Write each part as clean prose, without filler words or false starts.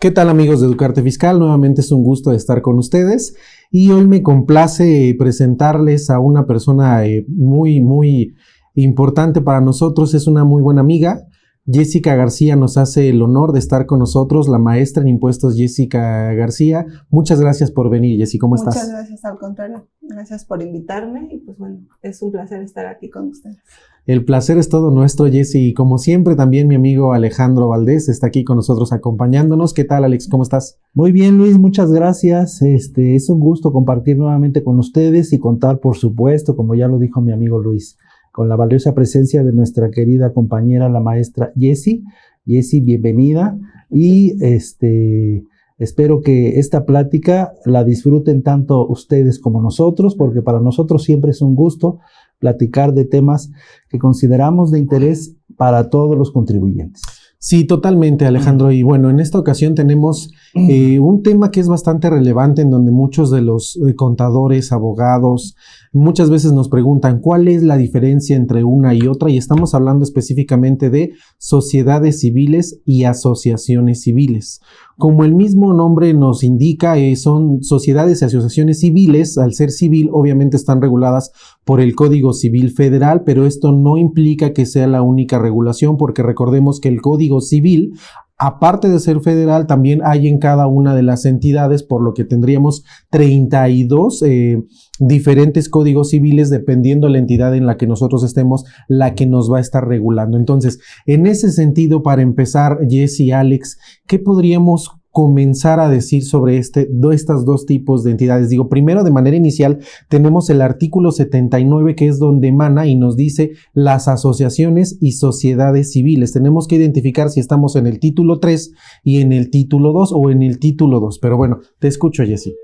¿Qué tal, amigos de Educarte Fiscal? Nuevamente es un gusto estar con ustedes y hoy me complace presentarles a una persona muy importante para nosotros. Es una muy buena amiga. Jessica García nos hace el honor de estar con nosotros, la maestra en impuestos Jessica García. Muchas gracias por venir, Jessy. ¿Cómo estás? Muchas gracias, al contrario. Gracias por invitarme y pues bueno, es un placer estar aquí con ustedes. El placer es todo nuestro, Jessy. Y como siempre, también mi amigo Alejandro Valdés está aquí con nosotros acompañándonos. ¿Qué tal, Alex? ¿Cómo estás? Muy bien, Luis, muchas gracias. Es un gusto compartir nuevamente con ustedes y contar, por supuesto, como ya lo dijo mi amigo Luis, con la valiosa presencia de nuestra querida compañera, la maestra Jessy. Jessy, bienvenida. Y espero que esta plática la disfruten tanto ustedes como nosotros, porque para nosotros siempre es un gusto platicar de temas que consideramos de interés para todos los contribuyentes. Sí, totalmente, Alejandro. Y bueno, en esta ocasión tenemos un tema que es bastante relevante, en donde muchos de los contadores, abogados, muchas veces nos preguntan cuál es la diferencia entre una y otra, y estamos hablando específicamente de sociedades civiles y asociaciones civiles. Como el mismo nombre nos indica, son sociedades y asociaciones civiles. Al ser civil, obviamente están reguladas por el Código Civil Federal, pero esto no implica que sea la única regulación, porque recordemos que el Código Civil, aparte de ser federal, también hay en cada una de las entidades, por lo que tendríamos 32 diferentes códigos civiles, dependiendo de la entidad en la que nosotros estemos, la que nos va a estar regulando. Entonces, en ese sentido, para empezar, Jessy, Alex, ¿qué podríamos comenzar a decir sobre estas dos tipos de entidades? Digo, primero, de manera inicial, tenemos el artículo 79, que es donde emana y nos dice las asociaciones y sociedades civiles. Tenemos que identificar si estamos en el título 3 y en el título 2 o en el título 2. Pero bueno, te escucho, Jessy.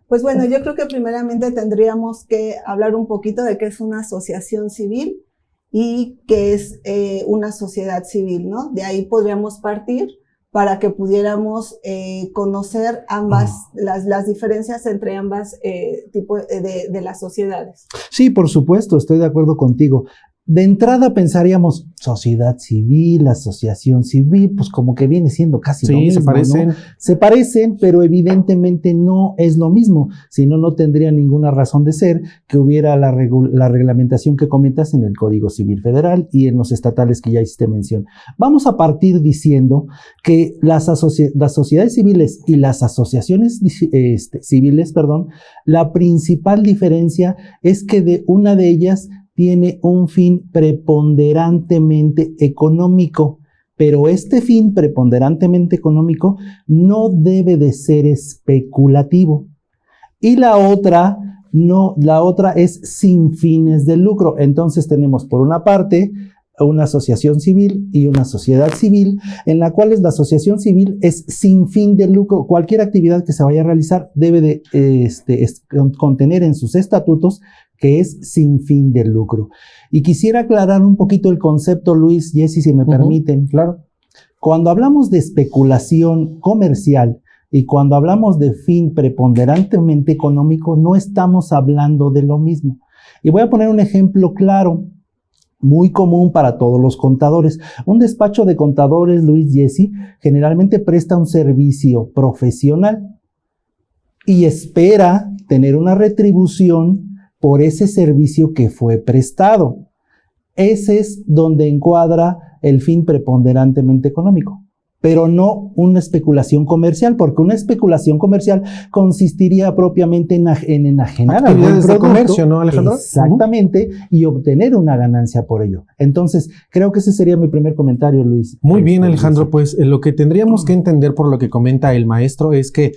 Pues bueno, yo creo que primeramente tendríamos que hablar un poquito de qué es una asociación civil y qué es una sociedad civil, ¿no? De ahí podríamos partir para que pudiéramos conocer ambas, las diferencias entre ambas tipos de las sociedades. Sí, por supuesto, estoy de acuerdo contigo. De entrada pensaríamos sociedad civil, asociación civil, pues como que viene siendo casi lo mismo, se parecen. ¿no? Se parecen, pero evidentemente no es lo mismo. Si no, no tendría ninguna razón de ser que hubiera la reglamentación que comentas en el Código Civil Federal y en los estatales que ya hiciste mención. Vamos a partir diciendo que las sociedades civiles y las asociaciones civiles, la principal diferencia es que una de ellas tiene un fin preponderantemente económico, pero este fin preponderantemente económico no debe de ser especulativo. Y la otra es sin fines de lucro. Entonces tenemos por una parte una asociación civil y una sociedad civil, en la cual la asociación civil es sin fin de lucro. Cualquier actividad que se vaya a realizar debe de contener en sus estatutos que es sin fin de lucro. Y quisiera aclarar un poquito el concepto, Luis, Jessy, si me permiten. Claro. Cuando hablamos de especulación comercial y cuando hablamos de fin preponderantemente económico, no estamos hablando de lo mismo. Y voy a poner un ejemplo claro, muy común para todos los contadores. Un despacho de contadores, Luis, Jessy, generalmente presta un servicio profesional y espera tener una retribución por ese servicio que fue prestado. Ese es donde encuadra el fin preponderantemente económico, pero no una especulación comercial, porque una especulación comercial consistiría propiamente en enajenar actividades de comercio, ¿no, Alejandro? Exactamente, y obtener una ganancia por ello. Entonces, creo que ese sería mi primer comentario, Luis. Muy bien, Alejandro, pues lo que tendríamos que entender por lo que comenta el maestro es que,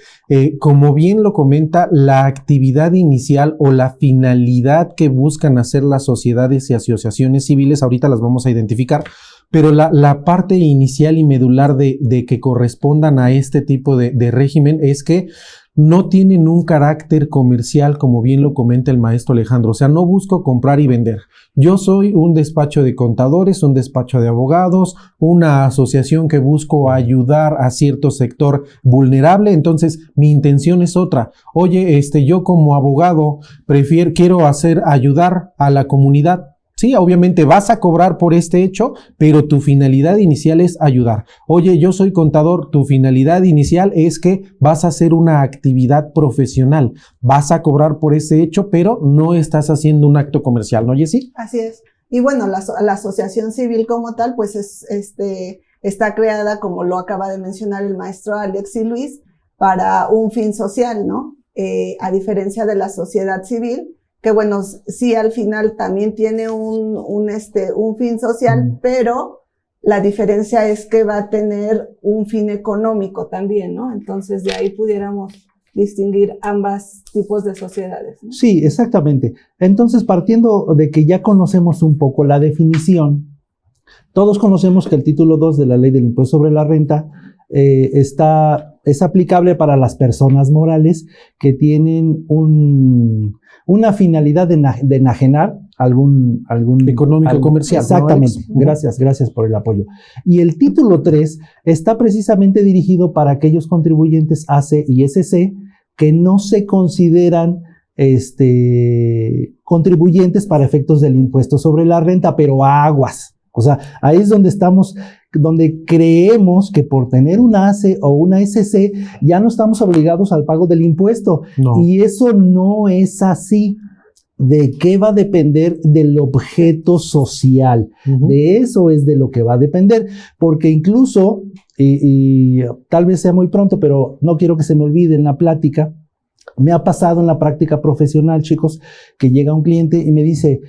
como bien lo comenta, la actividad inicial o la finalidad que buscan hacer las sociedades y asociaciones civiles, ahorita las vamos a identificar, pero la parte inicial y medular de que correspondan a este tipo de régimen es que no tienen un carácter comercial, como bien lo comenta el maestro Alejandro. O sea, no busco comprar y vender. Yo soy un despacho de contadores, un despacho de abogados, una asociación que busco ayudar a cierto sector vulnerable. Entonces, mi intención es otra. Oye, yo como abogado quiero ayudar a la comunidad. Sí, obviamente vas a cobrar por este hecho, pero tu finalidad inicial es ayudar. Oye, yo soy contador, tu finalidad inicial es que vas a hacer una actividad profesional. Vas a cobrar por ese hecho, pero no estás haciendo un acto comercial, ¿no, Jessy? Así es. Y bueno, la asociación civil como tal, pues está creada, como lo acaba de mencionar el maestro Alex y Luis, para un fin social, ¿no? A diferencia de la sociedad civil, que bueno, sí al final también tiene un fin social, pero la diferencia es que va a tener un fin económico también, ¿no? Entonces de ahí pudiéramos distinguir ambos tipos de sociedades, ¿no? Sí, exactamente. Entonces, partiendo de que ya conocemos un poco la definición, todos conocemos que el título 2 de la Ley del Impuesto sobre la Renta es aplicable para las personas morales que tienen una finalidad de enajenar algún económico comercial. Exactamente. ¿No, Gracias por el apoyo. Y el título 3 está precisamente dirigido para aquellos contribuyentes AC y SC que no se consideran contribuyentes para efectos del impuesto sobre la renta, pero aguas. O sea, ahí es donde donde creemos que por tener una AC o una SC ya no estamos obligados al pago del impuesto. No. Y eso no es así. ¿De qué va a depender? Del objeto social. De eso es de lo que va a depender. Porque incluso, y tal vez sea muy pronto, pero no quiero que se me olvide en la plática, me ha pasado en la práctica profesional, chicos, que llega un cliente y me dice,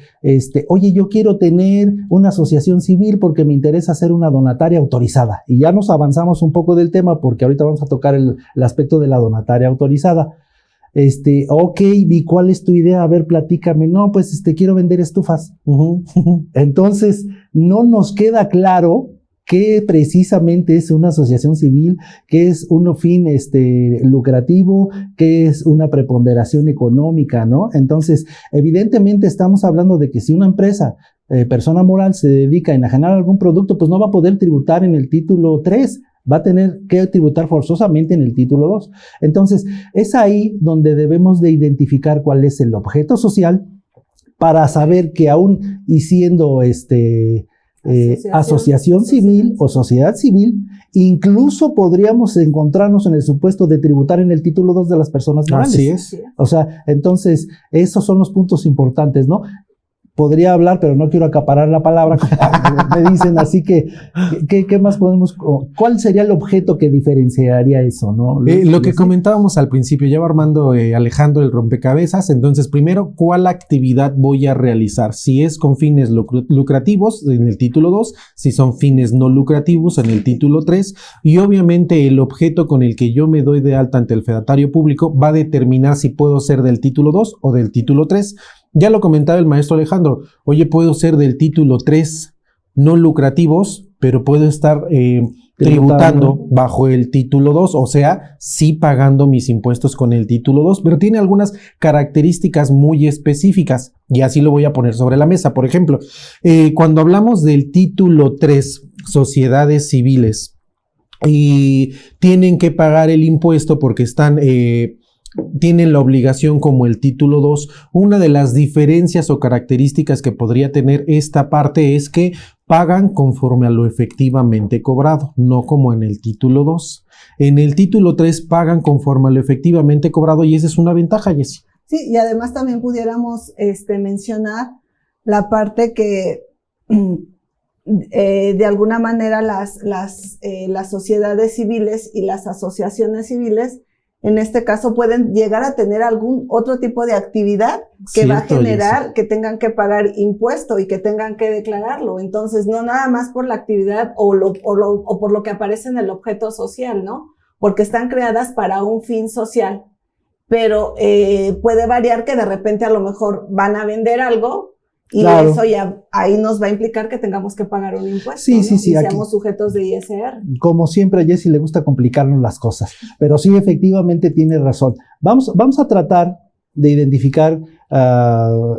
oye, yo quiero tener una asociación civil porque me interesa hacer una donataria autorizada. Y ya nos avanzamos un poco del tema porque ahorita vamos a tocar el aspecto de la donataria autorizada. Ok, ¿y cuál es tu idea? A ver, platícame. No, pues quiero vender estufas. Entonces, no nos queda claro qué precisamente es una asociación civil, qué es un fin lucrativo, qué es una preponderación económica, ¿no? Entonces, evidentemente estamos hablando de que si una empresa, persona moral, se dedica a enajenar algún producto, pues no va a poder tributar en el título 3, va a tener que tributar forzosamente en el título 2. Entonces, es ahí donde debemos de identificar cuál es el objeto social para saber que aún y siendo asociación civil o sociedad civil, incluso podríamos encontrarnos en el supuesto de tributar en el título 2 de las personas morales. Así es. O sea, entonces, esos son los puntos importantes, ¿no? Podría hablar, pero no quiero acaparar la palabra, me dicen, así que, ¿qué más podemos? ¿Cuál sería el objeto que diferenciaría eso, no? Lo que comentábamos al principio, ya va armando Alejandro el rompecabezas. Entonces, primero, ¿cuál actividad voy a realizar? Si es con fines lucrativos, en el título 2, si son fines no lucrativos, en el título 3, y obviamente el objeto con el que yo me doy de alta ante el fedatario público va a determinar si puedo ser del título 2 o del título 3. Ya lo comentaba el maestro Alejandro, oye, puedo ser del título 3 no lucrativos, pero puedo estar tributando bajo el título 2, o sea, sí pagando mis impuestos con el título 2, pero tiene algunas características muy específicas y así lo voy a poner sobre la mesa. Por ejemplo, cuando hablamos del título 3, sociedades civiles, y tienen que pagar el impuesto porque tienen la obligación como el título 2. Una de las diferencias o características que podría tener esta parte es que pagan conforme a lo efectivamente cobrado, no como en el título 2. En el título 3 pagan conforme a lo efectivamente cobrado y esa es una ventaja, Jessy. Sí, y además también pudiéramos mencionar la parte que de alguna manera las sociedades civiles y las asociaciones civiles en este caso pueden llegar a tener algún otro tipo de actividad que va a generar que tengan que pagar impuesto y que tengan que declararlo. Entonces, no nada más por la actividad o por lo que aparece en el objeto social, ¿no? Porque están creadas para un fin social. Pero puede variar que de repente a lo mejor van a vender algo y claro, eso ya ahí nos va a implicar que tengamos que pagar un impuesto, sí, ¿no? Sí, y seamos aquí sujetos de ISR. Como siempre a Jessy le gusta complicarnos las cosas, pero sí, efectivamente tiene razón. Vamos a tratar de identificar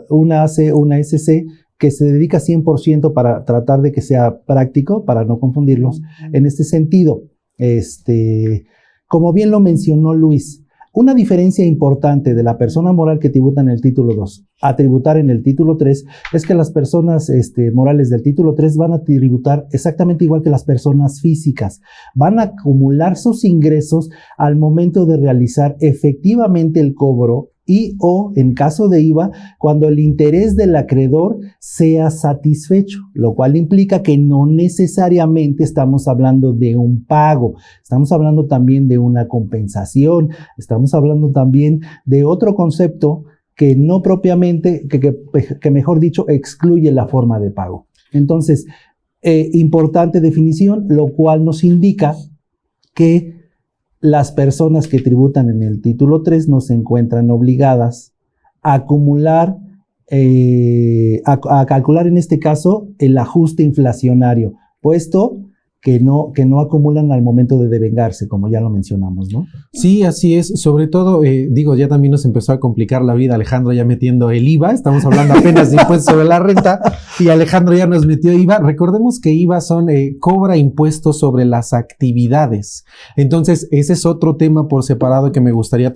una AC, una SC que se dedica 100% para tratar de que sea práctico, para no confundirlos. En este sentido, como bien lo mencionó Luis, Una diferencia importante de la persona moral que tributa en el título 2 a tributar en el título 3 es que las personas morales del título 3 van a tributar exactamente igual que las personas físicas. Van a acumular sus ingresos al momento de realizar efectivamente el cobro y o, en caso de IVA, cuando el interés del acreedor sea satisfecho, lo cual implica que no necesariamente estamos hablando de un pago, estamos hablando también de una compensación, estamos hablando también de otro concepto que no propiamente, que mejor dicho, excluye la forma de pago. Entonces, importante definición, lo cual nos indica que las personas que tributan en el título 3 no se encuentran obligadas a acumular, a calcular en este caso el ajuste inflacionario, puesto que no acumulan al momento de devengarse, como ya lo mencionamos, ¿no? Sí, así es. Sobre todo, ya también nos empezó a complicar la vida Alejandro ya metiendo el IVA. Estamos hablando apenas de impuestos sobre la renta y Alejandro ya nos metió IVA. Recordemos que IVA cobra impuestos sobre las actividades. Entonces, ese es otro tema por separado que me gustaría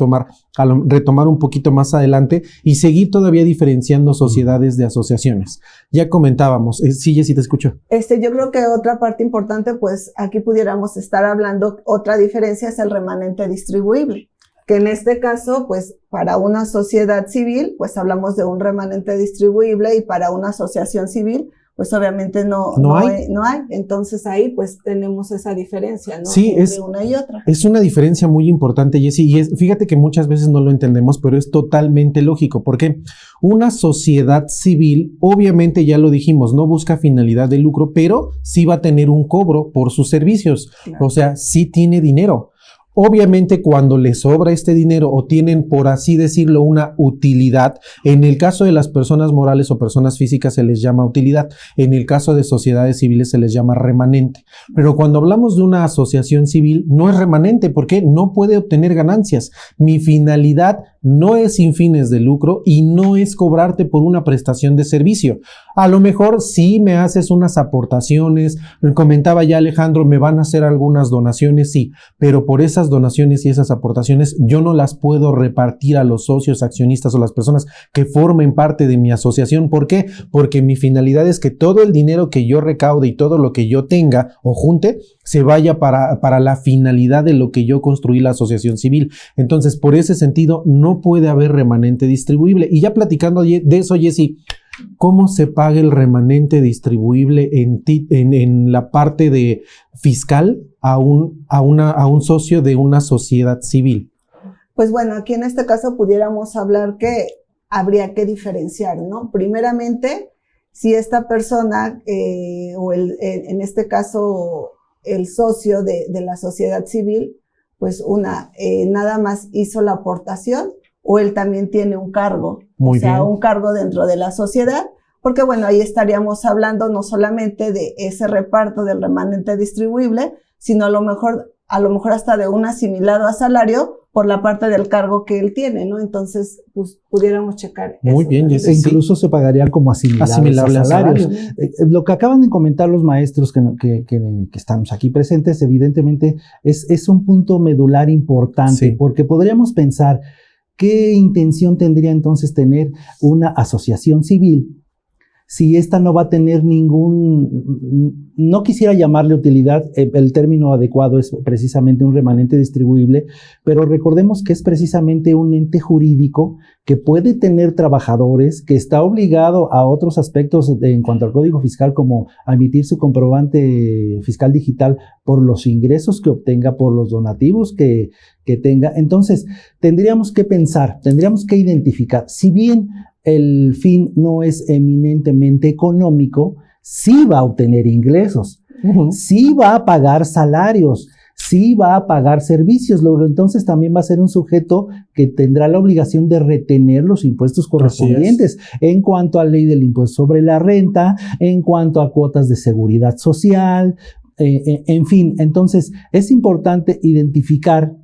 retomar un poquito más adelante y seguir todavía diferenciando sociedades de asociaciones. Ya comentábamos. Sí, Jessy, te escucho. Yo creo que otra parte importante, pues aquí pudiéramos estar hablando, otra diferencia es el remanente distribuible, que en este caso, pues para una sociedad civil, pues hablamos de un remanente distribuible y para una asociación civil, pues obviamente no hay. Entonces ahí pues tenemos esa diferencia, ¿no? Sí, entre una y otra. Es una diferencia muy importante, Jessy, y fíjate que muchas veces no lo entendemos, pero es totalmente lógico, porque una sociedad civil, obviamente ya lo dijimos, no busca finalidad de lucro, pero sí va a tener un cobro por sus servicios, claro. O sea, sí tiene dinero. Obviamente cuando les sobra este dinero o tienen, por así decirlo, una utilidad, en el caso de las personas morales o personas físicas se les llama utilidad, en el caso de sociedades civiles se les llama remanente. Pero cuando hablamos de una asociación civil no es remanente porque no puede obtener ganancias. Mi finalidad no es sin fines de lucro y no es cobrarte por una prestación de servicio. A lo mejor sí me haces unas aportaciones, comentaba ya Alejandro, me van a hacer algunas donaciones, sí, pero por esas donaciones y esas aportaciones yo no las puedo repartir a los socios, accionistas o las personas que formen parte de mi asociación. ¿Por qué? Porque mi finalidad es que todo el dinero que yo recaude y todo lo que yo tenga o junte se vaya para la finalidad de lo que yo construí la asociación civil. Entonces, por ese sentido, no puede haber remanente distribuible. Y ya platicando de eso, Jessy, ¿cómo se paga el remanente distribuible en la parte de fiscal a un socio de una sociedad civil? Pues bueno, aquí en este caso pudiéramos hablar que habría que diferenciar, ¿no? Primeramente, si esta persona en este caso el socio de la sociedad civil, pues nada más hizo la aportación o él también tiene un cargo, un cargo dentro de la sociedad, porque bueno, ahí estaríamos hablando no solamente de ese reparto del remanente distribuible, sino a lo mejor hasta de un asimilado a salario por la parte del cargo que él tiene, ¿no? Entonces, pues pudiéramos checar muy eso. Bien, Jessy, incluso se pagaría como asimilable a salario. Lo que acaban de comentar los maestros que estamos aquí presentes, evidentemente, es un punto medular importante, sí. Porque podríamos pensar, ¿qué intención tendría entonces tener una asociación civil si esta no va a tener no quisiera llamarle utilidad, el término adecuado es precisamente un remanente distribuible, pero recordemos que es precisamente un ente jurídico que puede tener trabajadores, que está obligado a otros aspectos en cuanto al Código Fiscal, como a emitir su comprobante fiscal digital por los ingresos que obtenga, por los donativos que tenga. Entonces, tendríamos que pensar, tendríamos que identificar, si bien el fin no es eminentemente económico, sí va a obtener ingresos, sí va a pagar salarios, sí va a pagar servicios, luego entonces también va a ser un sujeto que tendrá la obligación de retener los impuestos correspondientes en cuanto a ley del impuesto sobre la renta, en cuanto a cuotas de seguridad social, en fin. Entonces es importante identificar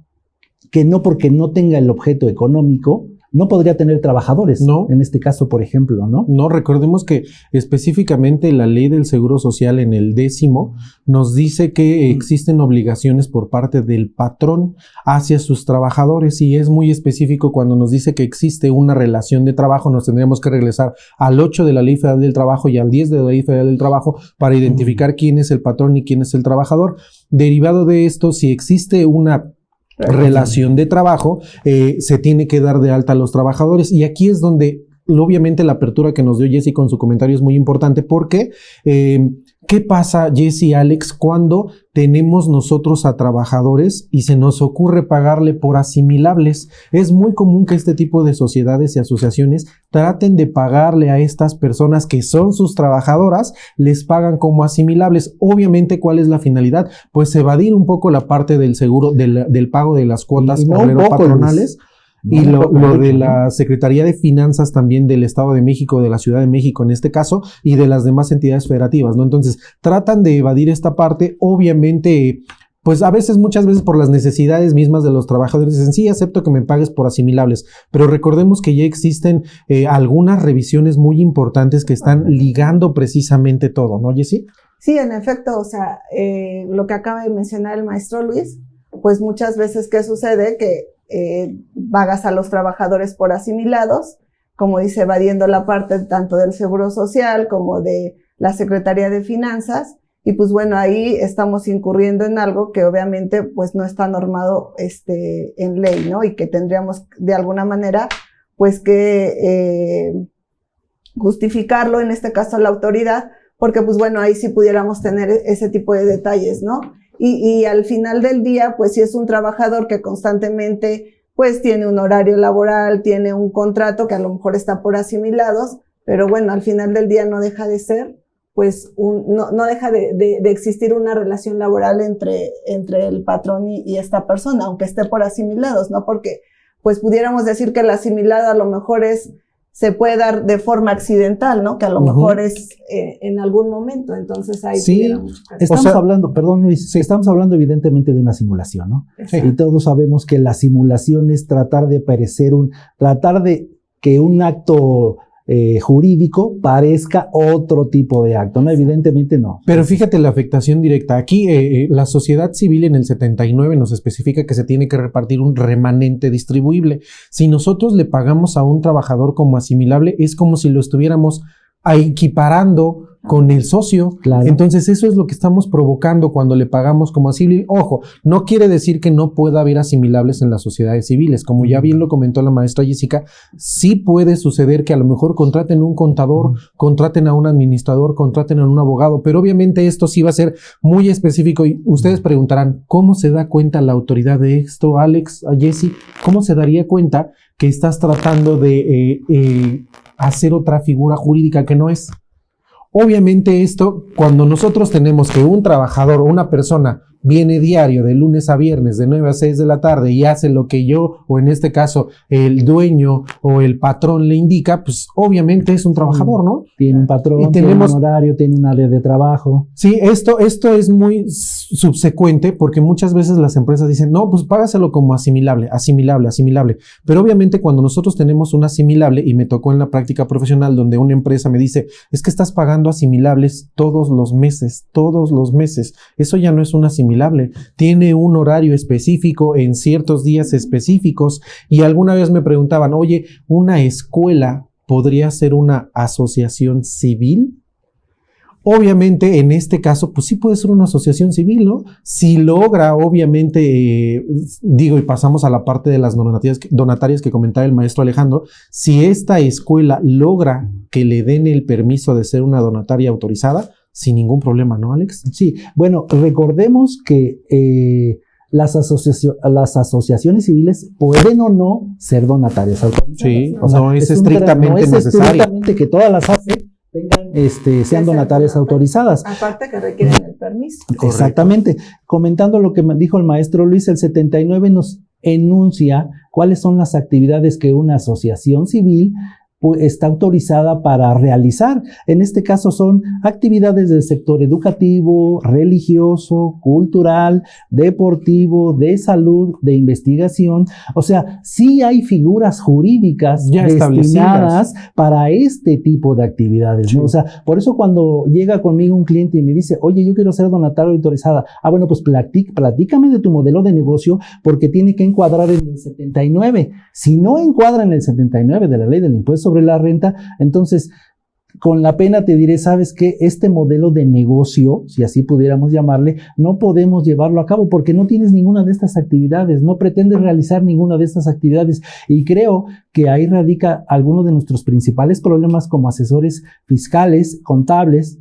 que no porque no tenga el objeto económico no podría tener trabajadores, No. en este caso, por ejemplo, ¿no? No, recordemos que específicamente la ley del Seguro Social en el 10º nos dice que existen obligaciones por parte del patrón hacia sus trabajadores, y es muy específico cuando nos dice que existe una relación de trabajo. Nos tendríamos que regresar al 8 de la Ley Federal del Trabajo y al 10 de la Ley Federal del Trabajo para identificar quién es el patrón y quién es el trabajador. Derivado de esto, si existe una relación de trabajo, se tiene que dar de alta a los trabajadores, y aquí es donde obviamente la apertura que nos dio Jessy con su comentario es muy importante, porque ¿qué pasa, Jessy, Alex, cuando tenemos nosotros a trabajadores y se nos ocurre pagarle por asimilables? Es muy común que este tipo de sociedades y asociaciones traten de pagarle a estas personas que son sus trabajadoras, les pagan como asimilables. Obviamente, ¿cuál es la finalidad? Pues evadir un poco la parte del seguro, del pago de las cuotas patronales. Y lo de la Secretaría de Finanzas también del Estado de México, de la Ciudad de México en este caso, y de las demás entidades federativas, ¿no? Entonces, tratan de evadir esta parte. Obviamente, pues a veces, muchas veces por las necesidades mismas de los trabajadores, dicen, sí, acepto que me pagues por asimilables, pero recordemos que ya existen algunas revisiones muy importantes que están ligando precisamente todo, ¿no, Jessy? Sí, en efecto, o sea, lo que acaba de mencionar el maestro Luis, pues muchas veces, ¿qué sucede? Que pagas a los trabajadores por asimilados, como dice, evadiendo la parte tanto del Seguro Social como de la Secretaría de Finanzas, y pues bueno, ahí estamos incurriendo en algo que obviamente pues no está normado en ley, ¿no? Y que tendríamos de alguna manera pues que justificarlo, en este caso la autoridad, porque pues bueno, ahí sí pudiéramos tener ese tipo de detalles, ¿no? Y al final del día, pues si es un trabajador que constantemente pues tiene un horario laboral, tiene un contrato que a lo mejor está por asimilados, pero bueno, al final del día no deja de ser, pues no deja de existir una relación laboral entre el patrón y esta persona, aunque esté por asimilados, ¿no? Porque pues pudiéramos decir que el asimilado a lo mejor se puede dar de forma accidental, ¿no? Que a lo mejor es en algún momento, entonces ahí sí. Estamos hablando, perdón Luis, estamos hablando evidentemente de una simulación, ¿no? Sí. Y todos sabemos que la simulación es tratar de que un acto jurídico parezca otro tipo de acto, ¿no? Evidentemente no. Pero fíjate la afectación directa. Aquí la sociedad civil en el 79 nos especifica que se tiene que repartir un remanente distribuible. Si nosotros le pagamos a un trabajador como asimilable, es como si lo estuviéramos equiparando con el socio. Claro. Entonces eso es lo que estamos provocando cuando le pagamos como asimilable. Ojo, no quiere decir que no pueda haber asimilables en las sociedades civiles. Como ya bien lo comentó la maestra Jessica, sí puede suceder que a lo mejor contraten un contador, contraten a un administrador, contraten a un abogado, pero obviamente esto sí va a ser muy específico, y ustedes preguntarán, ¿cómo se da cuenta la autoridad de esto, Alex, a Jessy? ¿Cómo se daría cuenta que estás tratando de hacer otra figura jurídica que no es? Obviamente esto, cuando nosotros tenemos que un trabajador o una persona viene diario de lunes a viernes de 9 a 6 de la tarde y hace lo que yo, o en este caso el dueño o el patrón le indica, pues obviamente es un trabajador, ¿no? Tiene un patrón, y tenemos, tiene un horario, tiene un área de trabajo. Sí, esto es muy subsecuente, porque muchas veces las empresas dicen, no, pues págaselo como asimilable. Pero obviamente cuando nosotros tenemos un asimilable, y me tocó en la práctica profesional donde una empresa me dice, es que estás pagando asimilables todos los meses. Eso ya no es un asimilable. Tiene un horario específico en ciertos días específicos, y alguna vez me preguntaban, oye, ¿una escuela podría ser una asociación civil? Obviamente, en este caso, pues sí puede ser una asociación civil, ¿no? Si logra, obviamente, y pasamos a la parte de las donatarias que comentaba el maestro Alejandro, si esta escuela logra que le den el permiso de ser una donataria autorizada, sin ningún problema, ¿no, Alex? Sí, bueno, recordemos que las asociaciones civiles pueden o no ser donatarias autorizadas. Sí, o sea, no es estrictamente necesario. Estrictamente que todas las ACE sean donatarias autorizadas. Aparte que requieren el permiso. Correcto. Exactamente. Comentando lo que me dijo el maestro Luis, el 79 nos enuncia cuáles son las actividades que una asociación civil pues, está autorizada para realizar. En este caso son actividades del sector educativo, religioso, cultural, deportivo, de salud, de investigación. O sea, sí hay figuras jurídicas ya destinadas para este tipo de actividades, ¿no? O sea, por eso cuando llega conmigo un cliente y me dice, oye, yo quiero ser donataria autorizada. Bueno, pues platícame de tu modelo de negocio porque tiene que encuadrar en el 79. Si no encuadra en el 79 de la ley del impuesto sobre la renta, entonces con la pena te diré, ¿sabes qué? Este modelo de negocio, si así pudiéramos llamarle, no podemos llevarlo a cabo porque no tienes ninguna de estas actividades, no pretendes realizar ninguna de estas actividades. Y creo que ahí radica alguno de nuestros principales problemas como asesores fiscales, contables,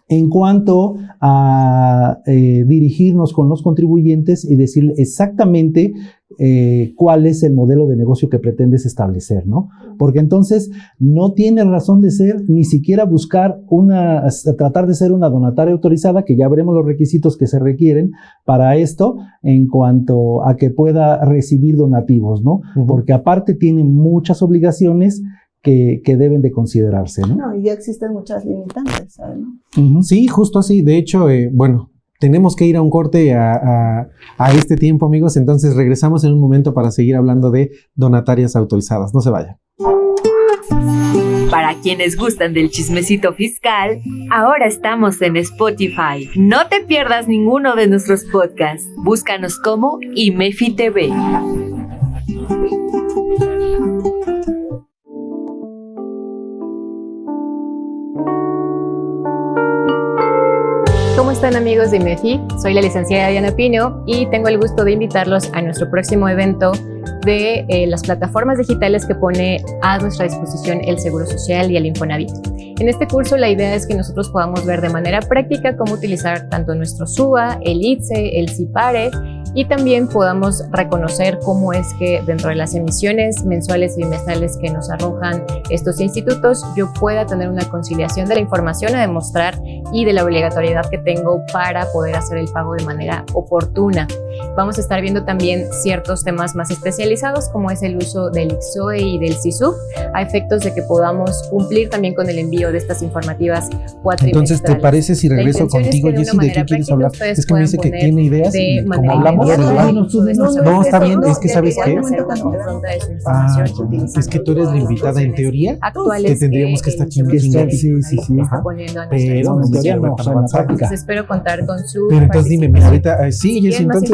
en cuanto a dirigirnos con los contribuyentes y decirle exactamente cuál es el modelo de negocio que pretendes establecer, ¿no? Porque entonces no tiene razón de ser ni siquiera tratar de ser una donataria autorizada, que ya veremos los requisitos que se requieren para esto en cuanto a que pueda recibir donativos, ¿no? Porque aparte tiene muchas obligaciones que deben de considerarse, ¿no? No, y ya existen muchas limitantes, ¿sabes? Sí, justo así. De hecho, bueno, tenemos que ir a un corte a este tiempo, amigos. Entonces regresamos en un momento para seguir hablando de donatarias autorizadas. No se vayan. Para quienes gustan del chismecito fiscal, ahora estamos en Spotify. No te pierdas ninguno de nuestros podcasts. Búscanos como IMEFI TV. ¿Cómo están, amigos de IMEFI? Soy la licenciada Diana Pino y tengo el gusto de invitarlos a nuestro próximo evento de las plataformas digitales que pone a nuestra disposición el Seguro Social y el Infonavit. En este curso la idea es que nosotros podamos ver de manera práctica cómo utilizar tanto nuestro SUA, el ITSE, el CIPARE, y también podamos reconocer cómo es que dentro de las emisiones mensuales y bimestrales que nos arrojan estos institutos, yo pueda tener una conciliación de la información a demostrar y de la obligatoriedad que tengo para poder hacer el pago de manera oportuna. Vamos a estar viendo también ciertos temas más especializados, como es el uso del IXOE y del CISUB, a efectos de que podamos cumplir también con el envío de estas informativas cuatrimestrales. Entonces, ¿te parece si regreso contigo, Jessy? ¿De qué quieres hablar? Es que me dice que tiene ideas y como hablamos... No, está bien, es que ¿sabes qué? Es que tú eres la invitada en teoría, que tendríamos que estar aquí. Sí. Pero en teoría no, o sea, en la práctica. Espero contar con su... Pero entonces dime, ahorita, sí, Jessy, entonces...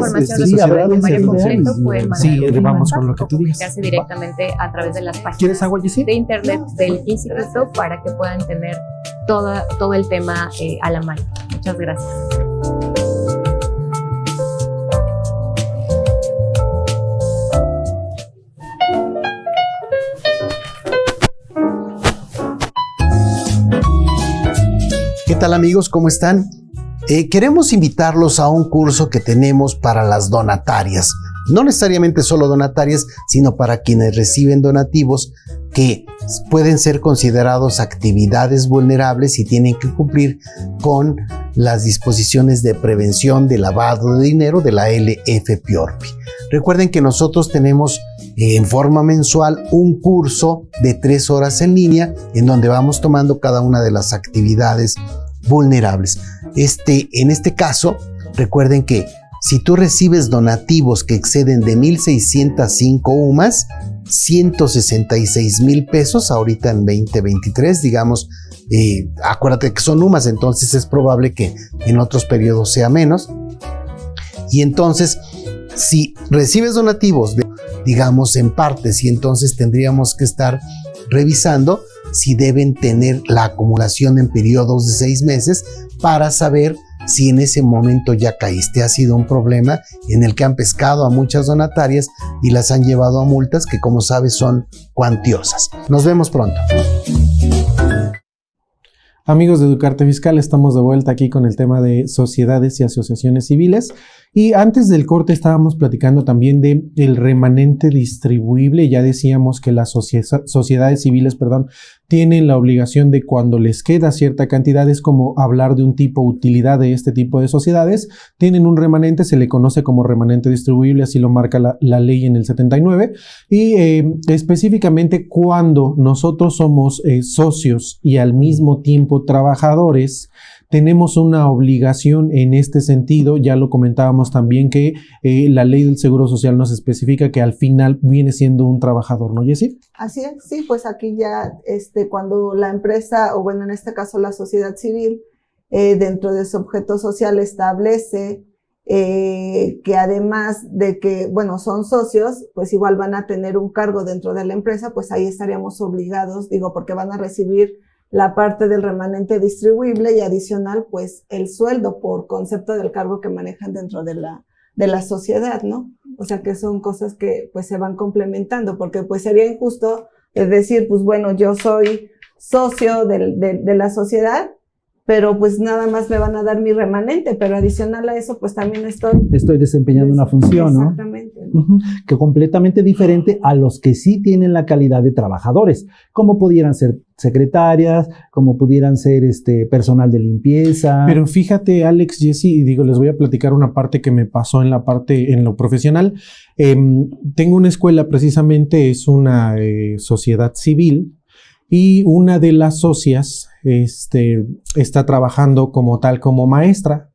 Sí, vamos con lo que tú digas. Directamente a través de las páginas ¿Quieres agua, Jessy? de internet del instituto para que puedan tener todo el tema a la mano. Muchas gracias. ¿Qué tal, amigos? ¿Cómo están? Queremos invitarlos a un curso que tenemos para las donatarias. No necesariamente solo donatarias, sino para quienes reciben donativos que pueden ser considerados actividades vulnerables y tienen que cumplir con las disposiciones de prevención de lavado de dinero de la LFPORPI. Recuerden que nosotros tenemos en forma mensual un curso de 3 horas en línea en donde vamos tomando cada una de las actividades vulnerables. En este caso, recuerden que si tú recibes donativos que exceden de 1,605 UMAS, 166,000 pesos, ahorita en 2023, digamos, acuérdate que son UMAS, entonces es probable que en otros periodos sea menos. Y entonces, si recibes donativos, digamos, en partes, y entonces tendríamos que estar revisando si deben tener la acumulación en periodos de 6 meses para saber si en ese momento ya caíste. Ha sido un problema en el que han pescado a muchas donatarias y las han llevado a multas que, como sabes, son cuantiosas. Nos vemos pronto. Amigos de Educarte Fiscal, estamos de vuelta aquí con el tema de sociedades y asociaciones civiles. Y antes del corte estábamos platicando también de el remanente distribuible. Ya decíamos que las sociedades civiles, tienen la obligación de cuando les queda cierta cantidad, es como hablar de un tipo utilidad de este tipo de sociedades, tienen un remanente, se le conoce como remanente distribuible, así lo marca la ley en el 79, y específicamente cuando nosotros somos socios y al mismo tiempo trabajadores, tenemos una obligación en este sentido. Ya lo comentábamos también que la ley del Seguro Social nos especifica que al final viene siendo un trabajador, ¿no, Jessy? Así es, sí, pues aquí ya cuando la empresa, o bueno, en este caso la sociedad civil, dentro de su objeto social establece que además de que, bueno, son socios, pues igual van a tener un cargo dentro de la empresa, pues ahí estaríamos obligados, porque van a recibir la parte del remanente distribuible y adicional, pues, el sueldo por concepto del cargo que manejan dentro de la sociedad, ¿no? O sea, que son cosas que, pues, se van complementando, porque, pues, sería injusto decir, pues, bueno, yo soy socio de la sociedad, pero, pues, nada más me van a dar mi remanente, pero adicional a eso, pues, también estoy desempeñando una función, ¿no? Exactamente, ¿no? Que completamente diferente a los que sí tienen la calidad de trabajadores, como pudieran ser secretarias, como pudieran ser personal de limpieza. Pero fíjate, Alex, Jessy, les voy a platicar una parte que me pasó en lo profesional. Tengo una escuela, precisamente es una sociedad civil, y una de las socias está trabajando como tal, como maestra.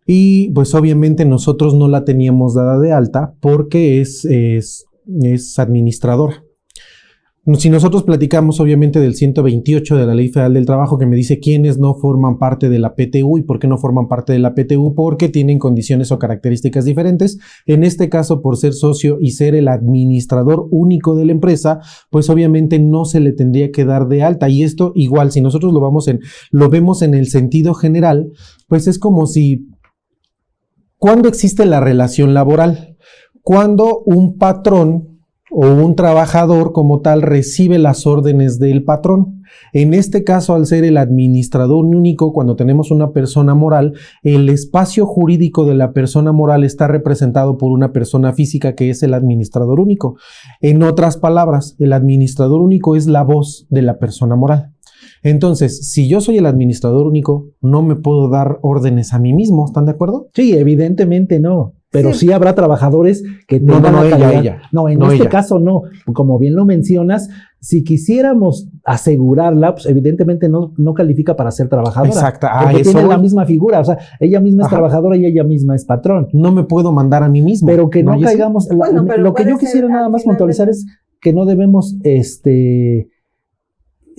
Y pues obviamente nosotros no la teníamos dada de alta porque es administradora. Si nosotros platicamos obviamente del 128 de la Ley Federal del Trabajo, que me dice quiénes no forman parte de la PTU y por qué no forman parte de la PTU, porque tienen condiciones o características diferentes. En este caso, por ser socio y ser el administrador único de la empresa, pues obviamente no se le tendría que dar de alta. Y esto igual, si nosotros lo vemos en el sentido general, pues es como si, ¿cuándo existe la relación laboral? Cuando un patrón o un trabajador como tal recibe las órdenes del patrón. En este caso, al ser el administrador único, cuando tenemos una persona moral, el espacio jurídico de la persona moral está representado por una persona física que es el administrador único. En otras palabras, el administrador único es la voz de la persona moral. Entonces, si yo soy el administrador único, no me puedo dar órdenes a mí mismo, ¿están de acuerdo? Sí, evidentemente no. Pero sí habrá trabajadores que tengan ella. No, en este caso no. Como bien lo mencionas, si quisiéramos asegurarla, pues evidentemente no califica para ser trabajadora. Exacto. Porque tiene la misma figura. O sea, ella misma es trabajadora y ella misma es patrón. No me puedo mandar a mí mismo. Pero que no caigamos... Lo que yo quisiera nada más puntualizar es que no debemos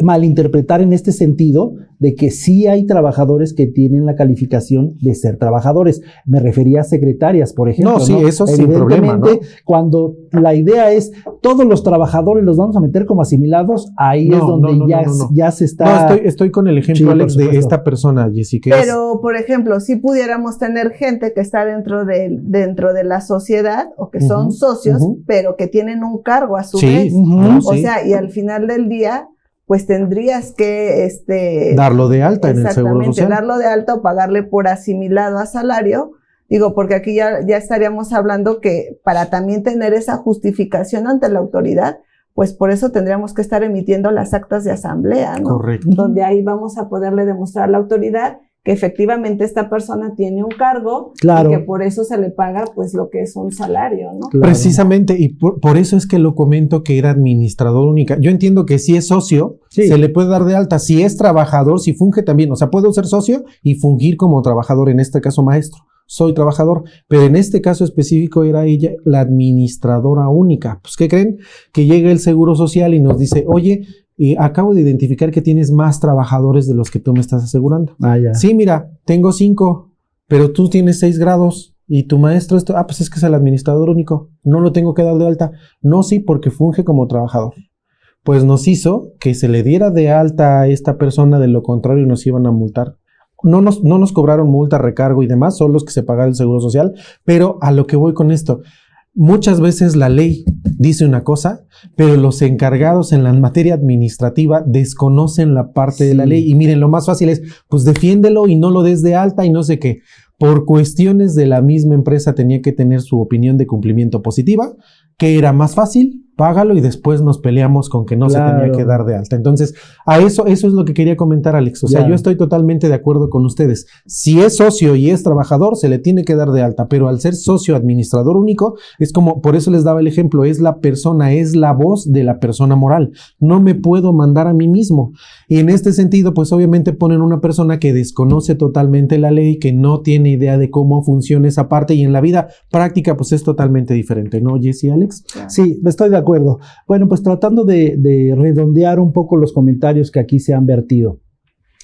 malinterpretar en este sentido de que sí hay trabajadores que tienen la calificación de ser trabajadores. Me refería a secretarias, por ejemplo. No, sí, eso sin problema, ¿no? Cuando la idea es todos los trabajadores los vamos a meter como asimilados, ahí es donde ya se está... No, estoy con el ejemplo, Alex, de esta persona, Jessica. Pero, por ejemplo, si pudiéramos tener gente que está dentro de la sociedad o que son socios, pero que tienen un cargo a su vez. O sea, y al final del día, pues tendrías que darlo de alta en el Seguro Social. Darlo de alta o pagarle por asimilado a salario. Porque aquí ya estaríamos hablando que para también tener esa justificación ante la autoridad, pues por eso tendríamos que estar emitiendo las actas de asamblea, ¿no? Correcto. Donde ahí vamos a poderle demostrar a la autoridad que efectivamente esta persona tiene un cargo, claro, y que por eso se le paga pues lo que es un salario, ¿no? Claro. Precisamente, y por eso es que lo comento que era administrador única. Yo entiendo que si es socio, se le puede dar de alta. Si es trabajador, si funge también. O sea, puedo ser socio y fungir como trabajador, en este caso maestro. Soy trabajador, pero en este caso específico era ella la administradora única. Pues, ¿qué creen? Que llega el Seguro Social y nos dice, oye, acabo de identificar que tienes más trabajadores de los que tú me estás asegurando. Sí, mira, tengo 5, pero tú tienes 6 grados y tu maestro pues es que es el administrador único, no lo tengo que dar de alta. No, sí, porque funge como trabajador. Pues nos hizo que se le diera de alta a esta persona, de lo contrario nos iban a multar. No nos cobraron multa, recargo y demás, son los que se pagara el Seguro Social, pero a lo que voy con esto, muchas veces la ley dice una cosa, pero los encargados en la materia administrativa desconocen la parte de la ley. Y miren, lo más fácil es, pues defiéndelo y no lo des de alta y no sé qué. por cuestiones de la misma empresa tenía que tener su opinión de cumplimiento positiva, que era más fácil, págalo y después nos peleamos con que no se tenía que dar de alta. Entonces, eso es lo que quería comentar, Alex. O sea, yo estoy totalmente de acuerdo con ustedes. Si es socio y es trabajador, se le tiene que dar de alta, pero al ser socio administrador único, es como, por eso les daba el ejemplo, es la persona, es la voz de la persona moral. No me puedo mandar a mí mismo. Y en este sentido, pues obviamente ponen una persona que desconoce totalmente la ley, que no tiene idea de cómo funciona esa parte, y en la vida práctica, pues es totalmente diferente, ¿no, Jessy, Alex? Sí, estoy de acuerdo. Bueno, pues tratando de redondear un poco los comentarios que aquí se han vertido.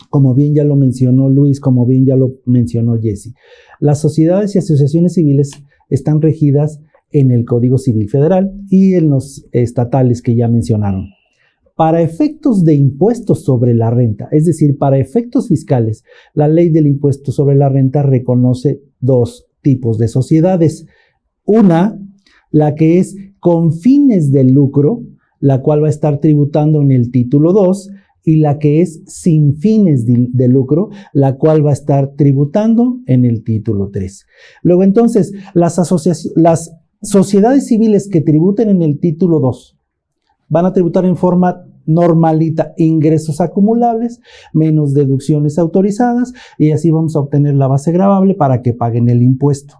Como bien ya lo mencionó Luis, como bien ya lo mencionó Jessy, las sociedades y asociaciones civiles están regidas en el Código Civil Federal y en los estatales que ya mencionaron. Para efectos de impuestos sobre la renta, es decir, para efectos fiscales, la ley del impuesto sobre la renta reconoce dos tipos de sociedades. Una, la que es con fines de lucro, la cual va a estar tributando en el título 2, y la que es sin fines de lucro, la cual va a estar tributando en el título 3. Luego entonces, las sociedades civiles que tributen en el título 2 van a tributar en forma normalita ingresos acumulables, menos deducciones autorizadas, y así vamos a obtener la base gravable para que paguen el impuesto.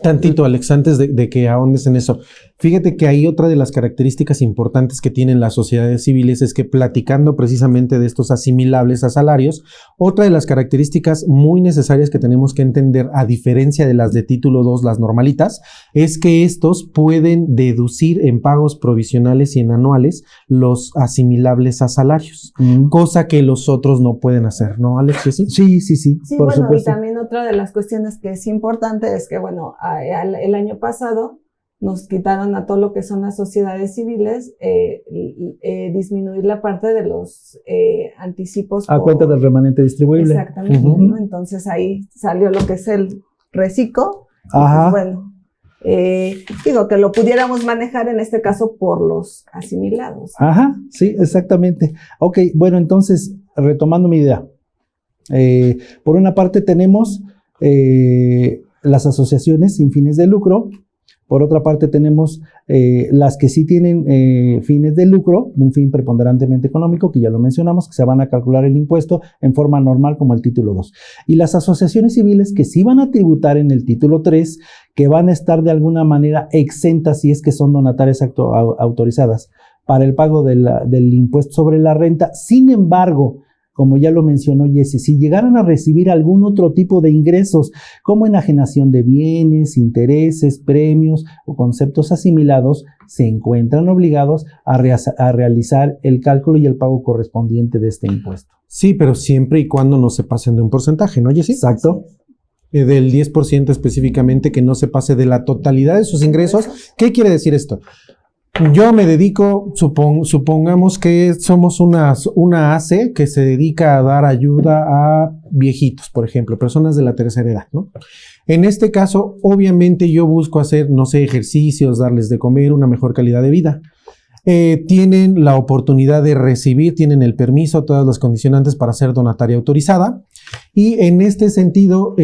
Tantito, Alex, antes de que ahondes en eso. Fíjate que hay otra de las características importantes que tienen las sociedades civiles es que, platicando precisamente de estos asimilables a salarios, otra de las características muy necesarias que tenemos que entender, a diferencia de las de título 2, las normalitas, es que estos pueden deducir en pagos provisionales y en anuales los asimilables a salarios, cosa que los otros no pueden hacer, ¿no, Alex? Sí, por bueno, supuesto. Y también otra de las cuestiones que es importante es que, bueno, el año pasado nos quitaron a todo lo que son las sociedades civiles, disminuir la parte de los anticipos. A cuenta del remanente distribuible. Exactamente, ¿no? Entonces ahí salió lo que es el reciclo. Ajá. Pues, bueno, digo que lo pudiéramos manejar en este caso por los asimilados. Ajá, sí, exactamente. Ok, bueno, entonces, retomando mi idea. Por una parte tenemos las asociaciones sin fines de lucro. Por otra parte tenemos las que sí tienen fines de lucro, un fin preponderantemente económico, que ya lo mencionamos, que se van a calcular el impuesto en forma normal como el título 2. Y las asociaciones civiles que sí van a tributar en el título 3, que van a estar de alguna manera exentas si es que son donatarias autorizadas para el pago del impuesto sobre la renta. Sin embargo, como ya lo mencionó Jessy, si llegaran a recibir algún otro tipo de ingresos, como enajenación de bienes, intereses, premios o conceptos asimilados, se encuentran obligados a realizar el cálculo y el pago correspondiente de este impuesto. Sí, pero siempre y cuando no se pasen de un porcentaje, ¿no, Jessy? Exacto. Del 10% específicamente, que no se pase de la totalidad de sus ingresos. ¿Qué quiere decir esto? Yo me dedico, supongamos que somos una AC que se dedica a dar ayuda a viejitos, por ejemplo, personas de la tercera edad, ¿no? En este caso, obviamente yo busco hacer, no sé, ejercicios, darles de comer, una mejor calidad de vida. Tienen la oportunidad de recibir, tienen el permiso, todas las condicionantes para ser donataria autorizada. Y en este sentido,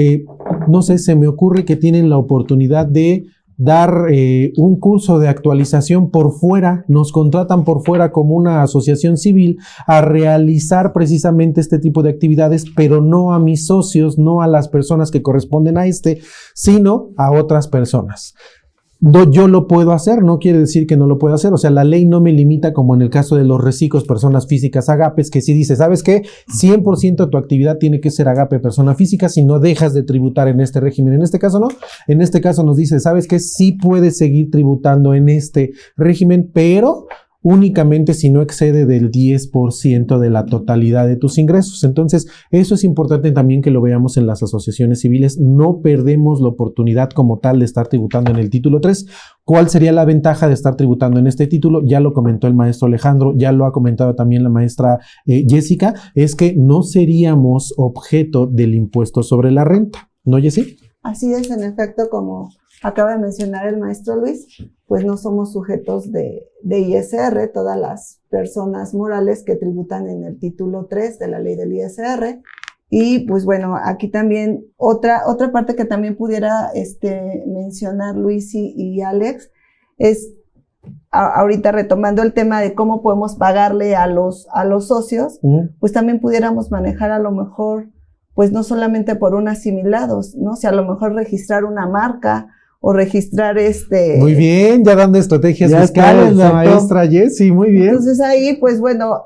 no sé, se me ocurre que tienen la oportunidad de dar un curso de actualización por fuera, nos contratan por fuera como una asociación civil a realizar precisamente este tipo de actividades, pero no a mis socios, no a las personas que corresponden a sino a otras personas. Yo lo puedo hacer, no quiere decir que no lo pueda hacer, o sea, la ley no me limita como en el caso de los reciclos, personas físicas, agapes, que sí dice, ¿sabes qué? 100% de tu actividad tiene que ser agape, persona física, si no dejas de tributar en este régimen. En este caso no, en este caso nos dice, ¿sabes qué? Sí puedes seguir tributando en este régimen, pero únicamente si no excede del 10% de la totalidad de tus ingresos. Entonces, eso es importante también que lo veamos en las asociaciones civiles. No perdemos la oportunidad como tal de estar tributando en el título 3. ¿Cuál sería la ventaja de estar tributando en este título? Ya lo comentó el maestro Alejandro, ya lo ha comentado también la maestra Jessica, es que no seríamos objeto del impuesto sobre la renta. ¿No, Jessy? Así es, en efecto, como acaba de mencionar el maestro Luis, pues no somos sujetos de ISR, todas las personas morales que tributan en el título 3 de la ley del ISR, Y pues bueno, aquí también otra parte que también pudiera mencionar Luis y Alex es ahorita retomando el tema de cómo podemos pagarle a los socios, pues también pudiéramos manejar a lo mejor, pues no solamente por un asimilados, ¿no? O sea, a lo mejor registrar una marca o registrar Muy bien, ya dando estrategias fiscales la maestra Jessie, muy bien. Entonces ahí, pues bueno,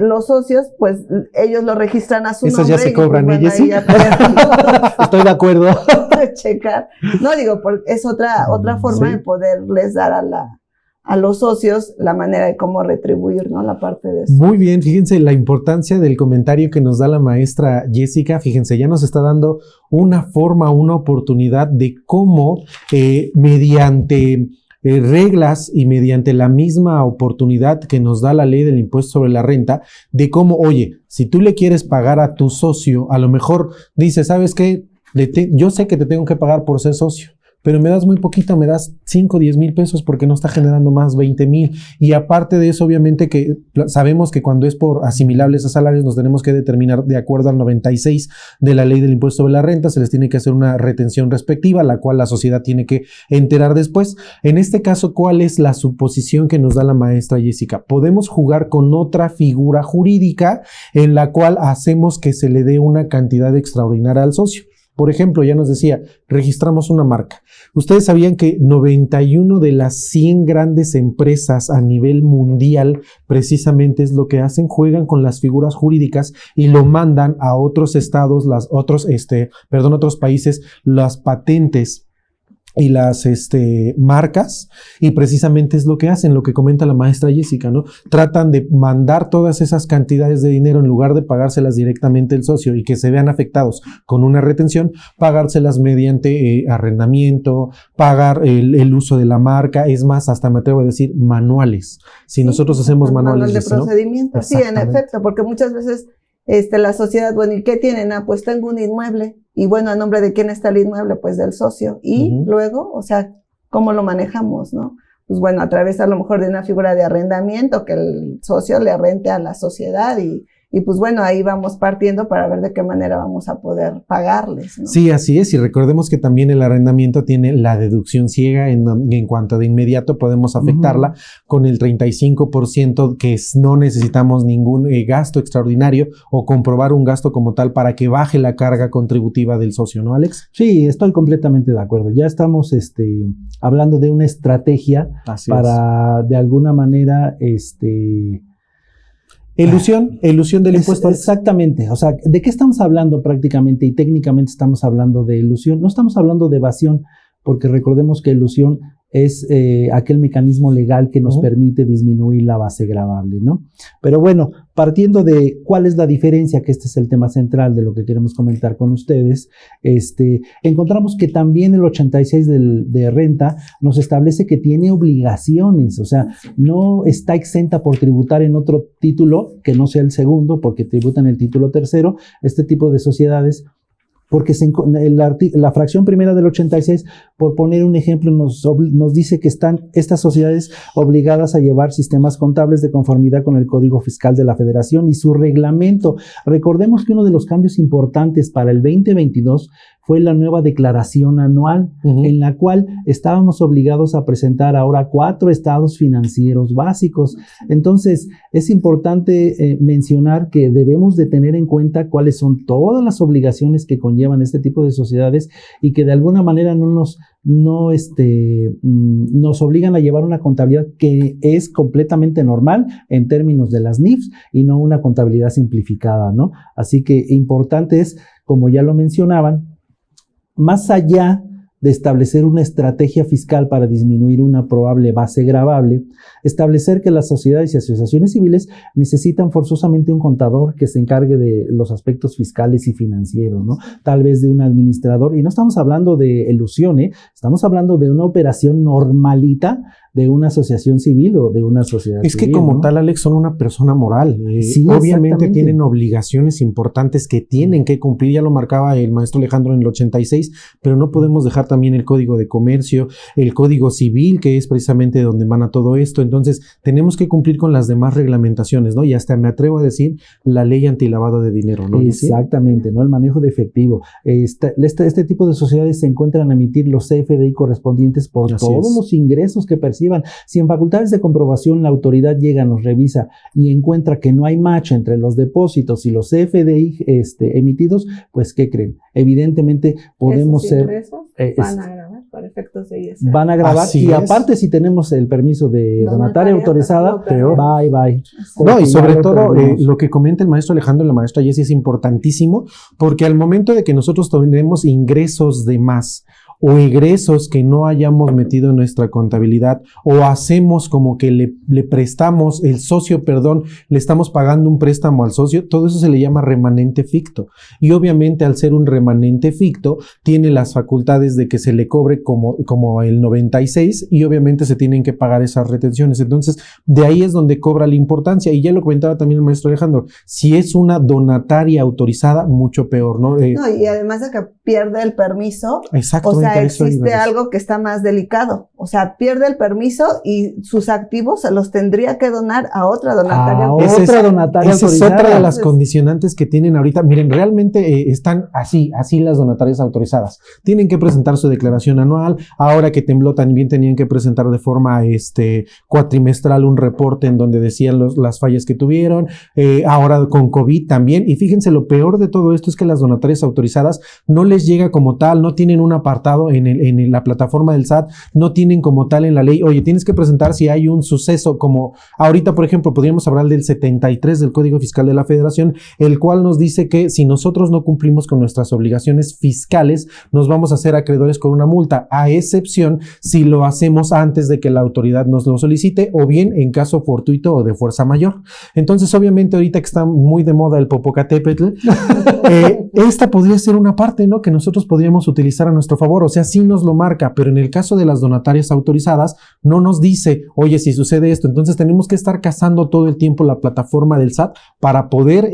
los socios, pues ellos lo registran a su nombre. Esos ya se cobran, pues, bueno, Jessie. Estoy de acuerdo. Checar. No, digo, es otra forma de poderles dar a los socios la manera de cómo retribuir, ¿no? La parte de eso. Muy bien, fíjense la importancia del comentario que nos da la maestra Jessica. Fíjense, ya nos está dando una forma, una oportunidad de cómo mediante reglas y mediante la misma oportunidad que nos da la ley del impuesto sobre la renta, de cómo, oye, si tú le quieres pagar a tu socio, a lo mejor dice, ¿sabes qué? Yo sé que te tengo que pagar por ser socio, pero me das muy poquito, me das 5, 10 mil pesos porque no está generando más 20 mil. Y aparte de eso, obviamente que sabemos que cuando es por asimilables a salarios nos tenemos que determinar de acuerdo al 96 de la ley del impuesto sobre la renta, se les tiene que hacer una retención respectiva, la cual la sociedad tiene que enterar después. En este caso, ¿cuál es la suposición que nos da la maestra Jessica? Podemos jugar con otra figura jurídica en la cual hacemos que se le dé una cantidad extraordinaria al socio. Por ejemplo, ya nos decía, registramos una marca. Ustedes sabían que 91 de las 100 grandes empresas a nivel mundial precisamente es lo que hacen, juegan con las figuras jurídicas y lo mandan a otros estados, otros países, las patentes y las marcas, y precisamente es lo que hacen, lo que comenta la maestra Jessica, ¿no? Tratan de mandar todas esas cantidades de dinero en lugar de pagárselas directamente el socio y que se vean afectados con una retención, pagárselas mediante arrendamiento, pagar el uso de la marca, es más, hasta me atrevo a decir manuales. Si nosotros hacemos manuales de procedimiento, ¿no? Sí, en efecto, porque muchas veces la sociedad, bueno, ¿y qué tienen? Pues tengo un inmueble. Y bueno, ¿a nombre de quién está el inmueble? Pues del socio. Y luego, o sea, ¿cómo lo manejamos, no? Pues bueno, a través a lo mejor de una figura de arrendamiento que el socio le rente a la sociedad y pues bueno, ahí vamos partiendo para ver de qué manera vamos a poder pagarles, ¿no? Sí, así es. Y recordemos que también el arrendamiento tiene la deducción ciega en cuanto de inmediato podemos afectarla con el 35% que no necesitamos ningún gasto extraordinario o comprobar un gasto como tal para que baje la carga contributiva del socio, ¿no, Alex? Sí, estoy completamente de acuerdo. Ya estamos hablando de una estrategia para de alguna manera Elusión del impuesto. Exactamente. O sea, ¿de qué estamos hablando prácticamente? Y técnicamente estamos hablando de elusión. No estamos hablando de evasión, porque recordemos que elusión es aquel mecanismo legal que nos permite disminuir la base gravable, ¿no? Pero bueno, partiendo de cuál es la diferencia, que este es el tema central de lo que queremos comentar con ustedes, encontramos que también el 86 de renta nos establece que tiene obligaciones, o sea, no está exenta por tributar en otro título que no sea el segundo, porque tributan el título tercero, este tipo de sociedades. Porque la fracción primera del 86, por poner un ejemplo, nos dice que están estas sociedades obligadas a llevar sistemas contables de conformidad con el Código Fiscal de la Federación y su reglamento. Recordemos que uno de los cambios importantes para el 2022 fue la nueva declaración anual, en la cual estábamos obligados a presentar ahora 4 estados financieros básicos. Entonces, es importante mencionar que debemos de tener en cuenta cuáles son todas las obligaciones que conllevan este tipo de sociedades y que de alguna manera nos obligan a llevar una contabilidad que es completamente normal en términos de las NIFs y no una contabilidad simplificada, ¿no? Así que importante es, como ya lo mencionaban, más allá de establecer una estrategia fiscal para disminuir una probable base gravable, establecer que las sociedades y asociaciones civiles necesitan forzosamente un contador que se encargue de los aspectos fiscales y financieros, ¿no? Tal vez de un administrador, y no estamos hablando de elusión, estamos hablando de una operación normalita de una asociación civil o de una sociedad civil. Es que como tal, Alex, son una persona moral. Sí, obviamente tienen obligaciones importantes que tienen que cumplir, ya lo marcaba el maestro Alejandro en el 86, pero no podemos dejar también el Código de Comercio, el Código Civil, que es precisamente donde emana todo esto. Entonces, tenemos que cumplir con las demás reglamentaciones, ¿no? Y hasta me atrevo a decir la ley antilavado de dinero, ¿no? Exactamente, ¿no? El manejo de efectivo. Este tipo de sociedades se encuentran a emitir los CFDI correspondientes por todos los ingresos que perciban. Si en facultades de comprobación la autoridad llega, nos revisa y encuentra que no hay match entre los depósitos y los CFDI emitidos, pues ¿qué creen? Evidentemente podemos esos ingresos van a grabar para efectos de ISR. Van a grabar y aparte si tenemos el permiso de donataria autorizada, bye. No, y sobre todo lo que comenta el maestro Alejandro y la maestra Jessie es importantísimo, porque al momento de que nosotros tenemos ingresos de más o egresos que no hayamos metido en nuestra contabilidad o hacemos como que le prestamos, el socio, le estamos pagando un préstamo al socio, todo eso se le llama remanente ficto. Y obviamente al ser un remanente ficto, tiene las facultades de que se le cobre como el 96 y obviamente se tienen que pagar esas retenciones. Entonces, de ahí es donde cobra la importancia. Y ya lo comentaba también el maestro Alejandro, si es una donataria autorizada, mucho peor, ¿no? No, y además de que pierde el permiso. Exacto. O sea, existe algo que está más delicado. O sea, pierde el permiso y sus activos se los tendría que donar a otra donataria. Esa es otra de las condicionantes que tienen ahorita. Miren, realmente están así las donatarias autorizadas. Tienen que presentar su declaración anual. Ahora que tembló también tenían que presentar de forma cuatrimestral un reporte en donde decían las fallas que tuvieron. Ahora con COVID también. Y fíjense, lo peor de todo esto es que las donatarias autorizadas no les llega como tal, no tienen un apartado en la plataforma del SAT, no tienen como tal en la ley, oye, tienes que presentar si hay un suceso, como ahorita, por ejemplo, podríamos hablar del 73 del Código Fiscal de la Federación, el cual nos dice que si nosotros no cumplimos con nuestras obligaciones fiscales, nos vamos a hacer acreedores con una multa, a excepción si lo hacemos antes de que la autoridad nos lo solicite, o bien en caso fortuito o de fuerza mayor. Entonces, obviamente, ahorita que está muy de moda el Popocatépetl, esta podría ser una parte, ¿no?, que nosotros podríamos utilizar a nuestro favor. O sea, sí nos lo marca, pero en el caso de las donatarias autorizadas, no nos dice, oye, si sucede esto. Entonces tenemos que estar cazando todo el tiempo la plataforma del SAT para poder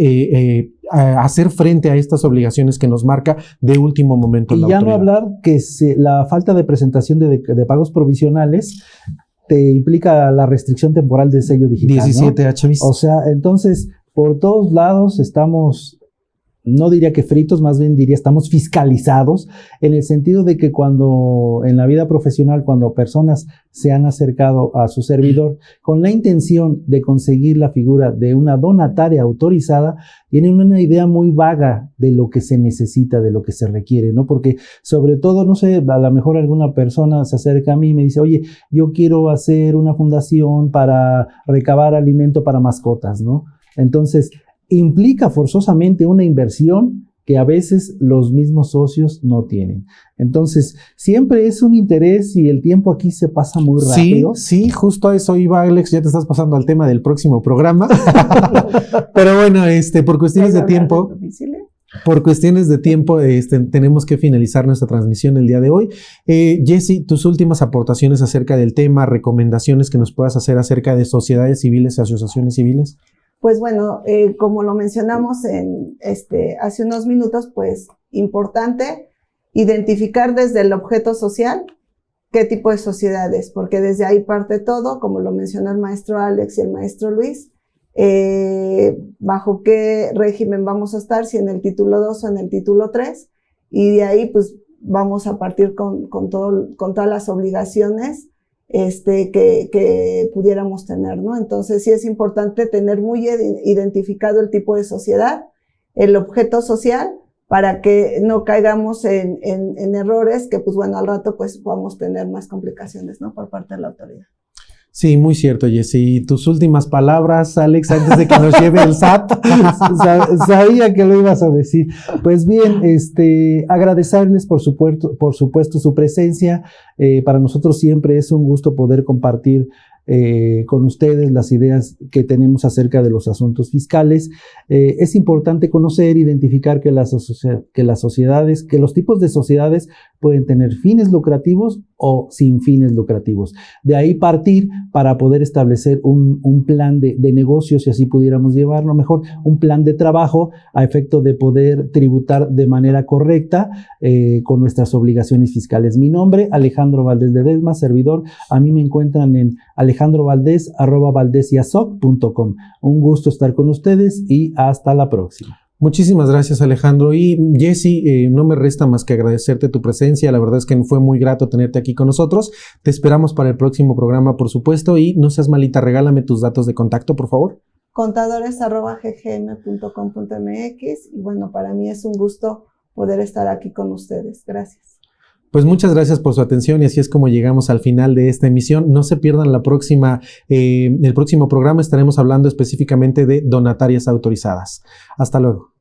hacer frente a estas obligaciones que nos marca de último momento. Y ya no hablar que la falta de presentación de pagos provisionales te implica la restricción temporal del sello digital, 17 ¿no? HBIS. O sea, entonces, por todos lados estamos... No diría que fritos, más bien diría estamos fiscalizados, en el sentido de que cuando en la vida profesional, cuando personas se han acercado a su servidor con la intención de conseguir la figura de una donataria autorizada, tienen una idea muy vaga de lo que se necesita, de lo que se requiere, ¿no? Porque sobre todo, no sé, a lo mejor alguna persona se acerca a mí y me dice, oye, yo quiero hacer una fundación para recabar alimento para mascotas, ¿no? Entonces, implica forzosamente una inversión que a veces los mismos socios no tienen. Entonces, siempre es un interés y el tiempo aquí se pasa muy rápido. Sí, justo a eso iba, Alex, ya te estás pasando al tema del próximo programa. Pero bueno, por cuestiones de tiempo... Por cuestiones de tiempo, tenemos que finalizar nuestra transmisión el día de hoy. Jessie, tus últimas aportaciones acerca del tema, recomendaciones que nos puedas hacer acerca de sociedades civiles y asociaciones civiles. Pues bueno, como lo mencionamos hace unos minutos, pues importante identificar desde el objeto social qué tipo de sociedad es, porque desde ahí parte todo, como lo mencionó el maestro Alex y el maestro Luis, bajo qué régimen vamos a estar, si en el título 2 o en el título 3, y de ahí pues vamos a partir con todas las obligaciones que pudiéramos tener, ¿no? Entonces sí es importante tener muy identificado el tipo de sociedad, el objeto social, para que no caigamos en errores que, pues bueno, al rato pues podamos tener más complicaciones, ¿no?, por parte de la autoridad. Sí, muy cierto, Jessie. Tus últimas palabras, Alex, antes de que nos lleve el SAT. Sabía que lo ibas a decir. Pues bien, agradecerles por supuesto su presencia. Para nosotros siempre es un gusto poder compartir con ustedes las ideas que tenemos acerca de los asuntos fiscales. Es importante conocer, identificar que los tipos de sociedades pueden tener fines lucrativos o sin fines lucrativos. De ahí partir para poder establecer un plan de negocios, si así pudiéramos llevarlo mejor, un plan de trabajo a efecto de poder tributar de manera correcta con nuestras obligaciones fiscales. Mi nombre, Alejandro Valdés Ledesma, servidor. A mí me encuentran en alejandrovaldez@valdesiasoc.com. Un gusto estar con ustedes y hasta la próxima. Muchísimas gracias, Alejandro. Y Jessy, no me resta más que agradecerte tu presencia. La verdad es que fue muy grato tenerte aquí con nosotros. Te esperamos para el próximo programa, por supuesto. Y no seas malita, regálame tus datos de contacto, por favor. contadores@ggm.com.mx. Y bueno, para mí es un gusto poder estar aquí con ustedes. Gracias. Pues muchas gracias por su atención y así es como llegamos al final de esta emisión. No se pierdan el próximo programa. Estaremos hablando específicamente de donatarias autorizadas. Hasta luego.